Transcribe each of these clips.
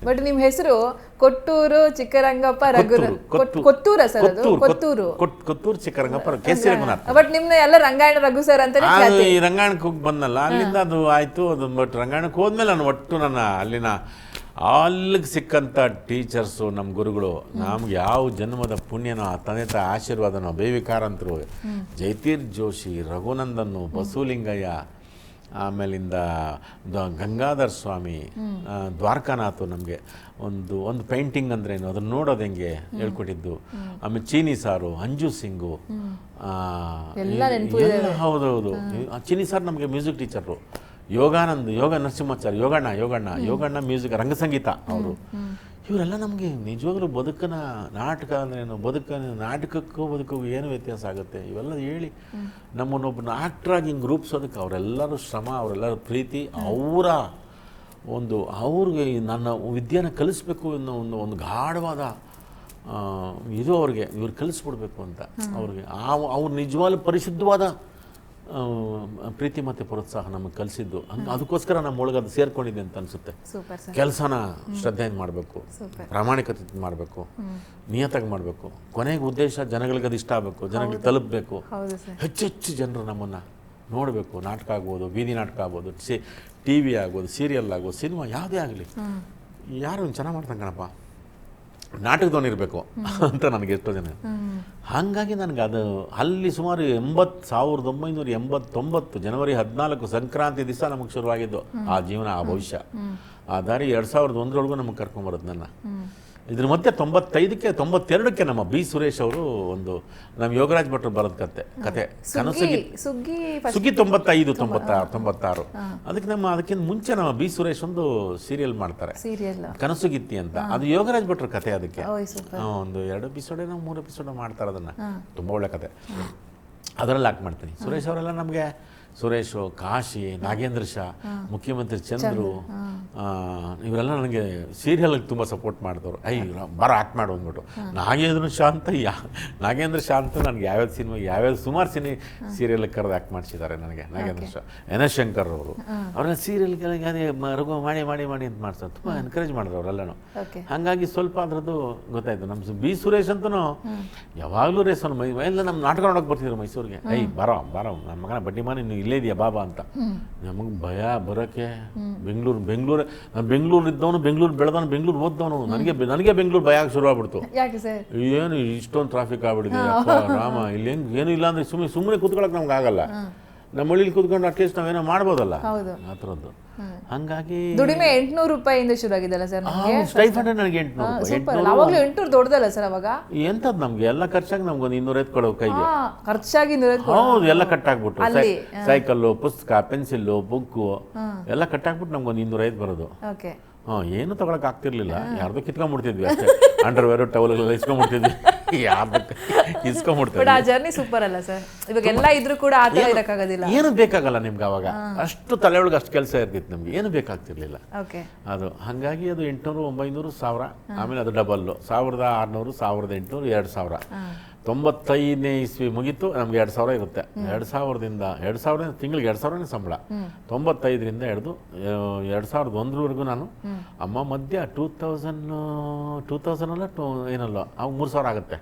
But ನಿಮ್ ಹೆಸರು ಕೊಟ್ಟೂರು Chikkarangappa ಕೊತ್ತೂರ sir ಅದು ಕೊತ್ತೂರು ಚಿಕ್ಕರಂಗಪ್ಪ ಕೇಸಿ ರಘುನಾಥ್. ಬಟ್ ನಿಮ್ನ ಎಲ್ಲ ರಂಗಾಯಣ ರಘು ಸರ್ ಅಂತ ಈ ರಂಗಾಯಣಕ್ಕೆ ಹೋಗಿ ಬಂದಲ್ಲ, ಅಲ್ಲಿಂದ ಅದು ಆಯ್ತು. ಅದು ಬಟ್ ರಂಗಾಯಣಕ್ಕೆ ಹೋದ್ಮೇಲೆ ನಾನು ಒಟ್ಟು ನನ್ನ ಅಲ್ಲಿಗೆ ಸಿಕ್ಕಂಥ ಟೀಚರ್ಸು, ನಮ್ಮ ಗುರುಗಳು, ನಮ್ಗೆ ಯಾವ ಜನ್ಮದ ಪುಣ್ಯನೋ ಆ ತಂದೆ ತಾಯಿ ಆಶೀರ್ವಾದನೋ, ಬೇವಿಕಾರಂತರು, ಜೈತೀರ್ ಜೋಶಿ, ರಘುನಂದನ್ನು, ಬಸವಲಿಂಗಯ್ಯ, ಆಮೇಲಿಂದ ಗಂಗಾಧರ್ ಸ್ವಾಮಿ, ದ್ವಾರಕಾನಾಥ್ ನಮಗೆ ಒಂದು ಪೇಂಟಿಂಗ್ ಅಂದ್ರೇನು ಅದನ್ನು ನೋಡೋದು ಹೆಂಗೆ ಹೇಳ್ಕೊಟ್ಟಿದ್ದು. ಆಮೇಲೆ ಚೀನಿ ಸಾರು, ಅಂಜು ಸಿಂಗು, ಹೌದೌದು. ಚೀನಿ ಸಾರ್ ನಮಗೆ ಮ್ಯೂಸಿಕ್ ಟೀಚರು. ಯೋಗ ನರಸಿಂಹಾಚಾರ್ಯ, ಯೋಗಣ್ಣ ಮ್ಯೂಸಿಕ್, ರಂಗಸಂಗೀತ ಅವರು. ಇವರೆಲ್ಲ ನಮಗೆ ನಿಜವಾಗ್ಲೂ ಬದುಕನ ನಾಟಕ ಅಂದ್ರೇನು, ನಾಟಕಕ್ಕೂ ಏನು ವ್ಯತ್ಯಾಸ ಆಗುತ್ತೆ ಇವೆಲ್ಲ ಹೇಳಿ ನಮ್ಮನ್ನೊಬ್ಬ ಆ್ಯಕ್ಟ್ರಾಗಿ ಹಿಂಗೆ ರೂಪಿಸೋದಕ್ಕೆ ಅವರೆಲ್ಲರೂ ಶ್ರಮ, ಅವರೆಲ್ಲರ ಪ್ರೀತಿ, ಅವ್ರಿಗೆ ನನ್ನ ವಿದ್ಯೆನ ಕಲಿಸ್ಬೇಕು ಅನ್ನೋ ಒಂದು ಗಾಢವಾದ ಇದು ಅವ್ರಿಗೆ, ಇವ್ರು ಕಲಿಸ್ಬಿಡ್ಬೇಕು ಅಂತ ಅವ್ರಿಗೆ ಅವ್ರು ನಿಜವಾಗ್ಲೂ ಪರಿಶುದ್ಧವಾದ ಪ್ರೀತಿ ಮತ್ತು ಪ್ರೋತ್ಸಾಹ ನಮಗೆ ಕಲಿಸಿದ್ದು. ಅದಕ್ಕೋಸ್ಕರ ನಮ್ಮೊಳಗೆ ಅದು ಸೇರ್ಕೊಂಡಿದೆ ಅಂತ ಅನಿಸುತ್ತೆ. ಕೆಲಸನ ಶ್ರದ್ಧೆಯಿಂದ ಮಾಡಬೇಕು, ಪ್ರಾಮಾಣಿಕತೆ ಮಾಡಬೇಕು, ನಿಯತ್ತಾಗಿ ಮಾಡಬೇಕು. ಕೊನೆಗೆ ಉದ್ದೇಶ ಜನಗಳಿಗೆ ಅದು ಇಷ್ಟ ಆಗಬೇಕು, ಜನಗಳಿಗೆ ತಲುಪಬೇಕು, ಹೆಚ್ಚೆಚ್ಚು ಜನರು ನಮ್ಮನ್ನು ನೋಡಬೇಕು. ನಾಟಕ ಆಗ್ಬೋದು, ಬೀದಿ ನಾಟಕ ಆಗ್ಬೋದು, TV ಆಗ್ಬೋದು, ಸೀರಿಯಲ್ ಆಗ್ಬೋದು, ಸಿನಿಮಾ ಯಾವುದೇ ಆಗಲಿ, ಯಾರು ಚೆನ್ನಾಗಿ ಮಾಡ್ತಾನೆ ಕಣಪ್ಪ, ನಾಟಕದವನಿರಬೇಕು ಅಂತ ನನಗೆ ಎಷ್ಟೋ ಜನ. ಹಾಗಾಗಿ ನನಗೆ ಅದು ಅಲ್ಲಿ ಸುಮಾರು 1989 ಜನವರಿ 14 ಸಂಕ್ರಾಂತಿ ದಿವಸ ನಮಗೆ ಶುರುವಾಗಿದ್ದು ಆ ಜೀವನ, ಆ ಭವಿಷ್ಯ, ಆ ದಾರಿ 2001 ನಮಗೆ ಕರ್ಕೊಂಬರೋದು ನನ್ನ. ಇದ್ರ ಮಧ್ಯೆ 92ಕ್ಕೆ ನಮ್ಮ ಬಿ ಸುರೇಶ್ ಅವರು ನಮ್ಮ ಯೋಗರಾಜ್ ಭಟ್ರು ಬರೋದು ಕತೆ ಕನಸುಗಿ ಸುಗ್ಗಿ 95-96. ಅದಕ್ಕಿಂತ ಮುಂಚೆ ನಮ್ಮ ಬಿ ಸುರೇಶ್ ಒಂದು ಸೀರಿಯಲ್ ಮಾಡ್ತಾರೆ, ಕನಸುಗಿತ್ತಿ ಅಂತ. ಅದು ಯೋಗರಾಜ್ ಭಟ್ರ ಕತೆ. ಅದಕ್ಕೆ ಒಂದು 2 ಎಪಿಸೋಡ್ 3 ಎಪಿಸೋಡ್ ಮಾಡ್ತಾರೆ. ಅದನ್ನು ತುಂಬ ಒಳ್ಳೆ ಕತೆ. ಅದರಲ್ಲಿ ಆಕ್ಟ್ ಮಾಡ್ತೀನಿ. ಸುರೇಶ್ ಅವರೆಲ್ಲ ನಮಗೆ ಸುರೇಶು, ಕಾಶಿ, ನಾಗೇಂದ್ರ ಶಾ, ಮುಖ್ಯಮಂತ್ರಿ ಚಂದ್ರು, ಇವರೆಲ್ಲ ನನಗೆ ಸೀರಿಯಲ್ಗೆ ತುಂಬ ಸಪೋರ್ಟ್ ಮಾಡಿದವರು. ಬರ ಆಕ್ಟ್ ಮಾಡು ಅಂದ್ಬಿಟ್ಟು. ನಾಗೇಂದ್ರ ಶಾ ಅಂತ ನನಗೆ ಯಾವ್ಯಾವ ಸುಮಾರು ಸೀರಿಯಲ್ಗೆ ಕರೆದು ಆ್ಯಕ್ಟ್ ಮಾಡಿಸಿದ್ದಾರೆ ನನಗೆ. ನಾಗೇಂದ್ರ ಶಾ, ಎನ್ ಎಸ್ ಶಂಕರ್ ಅವರು, ಅವರೆಲ್ಲ ಸೀರಿಯಲ್ಗಳಿಗೆ ಅದೇ ರಘು ಮಾಡಿ ಅಂತ ಮಾಡ್ತಾರೆ. ತುಂಬ ಎನ್ಕರೇಜ್ ಮಾಡಿದ್ರು ಅವರೆಲ್ಲನೂ. ಹಾಗಾಗಿ ಸ್ವಲ್ಪ ಅದರದ್ದು ಗೊತ್ತಾಯ್ತು. ನಮ್ಮ ಬಿ ಸುರೇಶ್ ಅಂತೂ ಯಾವಾಗಲೂ ರೇಸನ್ನು ಎಲ್ಲ ನಮ್ಮ ನಾಟಕ ನೋಡೋಕೆ ಬರ್ತಿದ್ರು ಮೈಸೂರಿಗೆ. ಬರೋ ನನ್ನ ಮಗನ ಬಡ್ಡಿ ಮಾನಿ ನೀವು ಇಲ್ಲೇ ಇದೆಯಾ ಬಾಬಾ ಅಂತ. ನಮಗೆ ಭಯ ಬರೋಕ್ಕೆ. ನಾನು ಬೆಂಗಳೂರು ಇದ್ದವನು, ಬೆಂಗಳೂರು ಬೆಳೆದವನು, ಬೆಂಗಳೂರು ಓದ್ದವನು. ನನಗೆ ಬೆಂಗಳೂರು ಭಯ ಆಗಿ ಶುರುವಾಗ್ಬಿಡ್ತು. ಏನು ಇಷ್ಟೊಂದು ಟ್ರಾಫಿಕ್ ಆಗ್ಬಿಟ್ಟಿದೆ ರಾಮ, ಇಲ್ಲಿ ಏನು ಇಲ್ಲ ಅಂದರೆ ಸುಮ್ಮನೆ ಕೂತ್ಕೊಳ್ಳೋಕೆ ನಮ್ಗೆ ಆಗಲ್ಲ. ನಮ್ಮ ಹಳ್ಳಿಲಿ ಕೂತ್ಕೊಂಡು ಅಟ್ಲೀಸ್ಟ್ ನಾವೇನೋ ಮಾಡ್ಬೋದಲ್ಲ ಆ ಥರದ್ದು. ಹಂಗಾಗಿ ದುಡಿಮೆ 800 ರೂಪಾಯಿಂದ ಶುರು ಆಗಿದೆಲ್ಲ ಸರ್. ಸ್ಟೈಫಂಡ್ ನನಗೆ 800 ದೊಡ್ಡದಲ್ಲ ಸರ್ ಅವಾಗ. ಎಂಥದ್ದು ನಮ್ಗೆ ಎಲ್ಲ ಖರ್ಚಾಗಿ ನಮ್ಗೊಂದು 250 ಕೊಡೋ ಕೈಗೆ ಖರ್ಚಾಗಿ. ಹೌದು, ಎಲ್ಲ ಕಟ್ಟಾಕ್ಬಿಟ್ಟು ಸೈಕಲ್ಲು, ಪುಸ್ತಕ, ಪೆನ್ಸಿಲ್ಲು, ಬುಕ್ಕು ಎಲ್ಲ ಕಟ್ಟಾಕ್ಬಿಟ್ಟು ನಮ್ಗೊಂದು 250 ಬರೋದು. ಏನು ತಗೊಳಕ್ ಆಗ್ತಿರ್ಲಿಲ್ಲ. ಯಾರ್ದು ಕಿತ್ಕೊಂಡ್ಬಿಡ್ತಿದ್ವಿ ಅಷ್ಟೇ. ಅಂಡರ್ವೇರ್, ಟವಲ್ಗಳೆಲ್ಲ ಇಸ್ಕೊಂಡ್ಬಿಡ್ತಿದ್ವಿ. ಇಸ್ಕೊಂಡ್ಬಿಡ್ತೀವಿ. ಆ ಜರ್ನಿ ಸೂಪರ್ ಅಲ್ಲ ಸರ್. ಇವಾಗೆಲ್ಲ ಇದ್ರೂ ಕೂಡ ಆ ಥರ ಇರಕ್ಕಾಗೋದಿಲ್ಲ. ಏನು ಬೇಕಾಗಲ್ಲ ನಿಮ್ಗೆ. ಅವಾಗ ಅಷ್ಟು ತಲೆ ಒಳಗೆ ಅಷ್ಟು ಕೆಲಸ ಇರ್ತಿತ್ತು ನಮ್ಗೆ, ಏನು ಬೇಕಾಗ್ತಿರ್ಲಿಲ್ಲ ಅದು. ಹಾಗಾಗಿ ಅದು 800, 900, 1000, ಆಮೇಲೆ ಅದು ಡಬಲ್ಲು 1600, 1800, 2000. 95ನೇ ಇಸ್ವಿ ಮುಗೀತು, ನಮ್ಗೆ 2000 ಇರುತ್ತೆ. 2000 ತಿಂಗಳಿಗೆ 2000 ಸಂಬಳ. 95ರಿಂದ ಹಿಡಿದು 2001ವರೆಗೂ ನಾನು. ಅಮ್ಮ ಮಧ್ಯ 2000 ಅಲ್ಲ ಏನಲ್ಲ, ಅವಾಗ 3000 ಆಗುತ್ತೆ.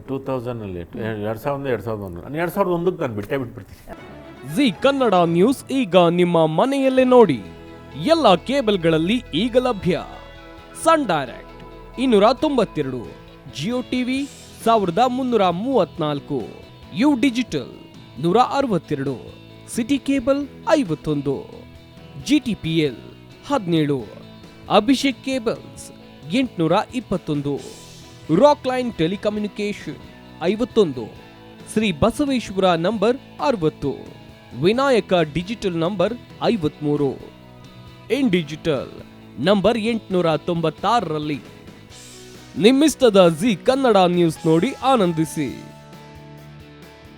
2000ಅಲ್ಲಿ 2001 ನಾನು 2001ಕ್ಕೆ ನಾನು ಬಿಟ್ಬಿಡ್ತೀನಿ. ಜಿ ಕನ್ನಡ ನ್ಯೂಸ್ ಈಗ ನಿಮ್ಮ ಮನೆಯಲ್ಲೇ ನೋಡಿ. ಎಲ್ಲ ಕೇಬಲ್ಗಳಲ್ಲಿ ಈಗ ಲಭ್ಯ. Sun Direct 292, Jio TV 1334, U digital 162, city cable 51, GTPL 17, Abhishek cables 821, Rockline telecommunication 51, Shri Basaveshwara number 60, Vinayaka digital number 53, in digital number 896ರಲ್ಲಿ. ನಿಮ್ಮಿಸ್ತದ ಜಿ ಕನ್ನಡ ನ್ಯೂಸ್ ನೋಡಿ ಆನಂದಿಸಿ.